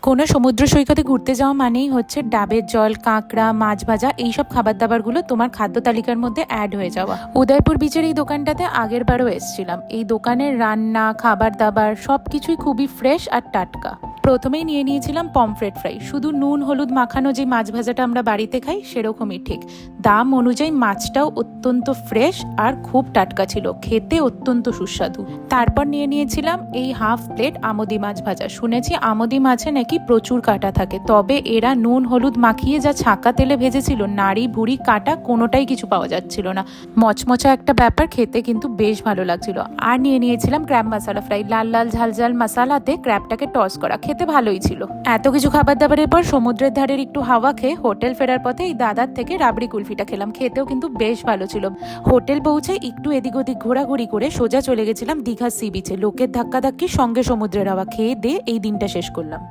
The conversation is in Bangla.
কোনো সমুদ্র সৈকতে ঘুরতে যাওয়া মানেই হচ্ছে ডাবের জল, কাঁকড়া, মাছ ভাজা এইসব খাবার দাবারগুলো তোমার খাদ্য তালিকার মধ্যে অ্যাড হয়ে যাওয়া। উদয়পুর বিচের এই দোকানটাতে আগের বারও এসেছিলাম। এই দোকানের রান্না, খাবার দাবার সবকিছুই খুবই ফ্রেশ আর টাটকা। প্রথমেই নিয়ে নিয়েছিলাম পমফ্রেট ফ্রাই। শুধু নুন হলুদ মাখানো যে মাছ ভাজাটা আমরা বাড়িতে খাই সেরকমই ঠিক। দাম অনুযায়ী মাছটাও অত্যন্ত ফ্রেশ আর খুব টাটকা ছিল, খেতে অত্যন্ত সুস্বাদু। তারপর নিয়ে নিয়েছিলাম এই হাফ প্লেট আমোদি মাছ ভাজা। শুনেছি আমোদি মাছে নাকি প্রচুর কাঁটা থাকে, তবে এরা নুন হলুদ মাখিয়ে যা ছাঁকা তেলে ভেজেছিল, নাড়ি ভুড়ি কাঁটা কোনোটাই কিছু পাওয়া যাচ্ছিল না। মচমচা একটা ব্যাপার, খেতে কিন্তু বেশ ভালো লাগছিল। আর নিয়ে নিয়েছিলাম ক্র্যাব মশলা ফ্রাই। লাল লাল ঝাল ঝাল মশালাতে ক্র্যাবটাকে টস করা, খেতে ভালোই ছিল। এত কিছু খাবার দাবারের পর সমুদ্রের ধারের একটু হাওয়া খেয়ে হোটেল ফেরার পথে এই দাদার থেকে রাবড়ি কুলফিটা খেলাম। খেতেও কিন্তু বেশ ভালো ছিল। হোটেল পৌঁছে একটু এদিক ওদিক ঘোরাঘুরি করে সোজা চলে গেছিলাম দীঘা সি বিচে। লোকের ধাক্কাধাক্কি, সঙ্গে সমুদ্রের হাওয়া, খেয়ে দিয়ে এই দিনটা শেষ করলাম।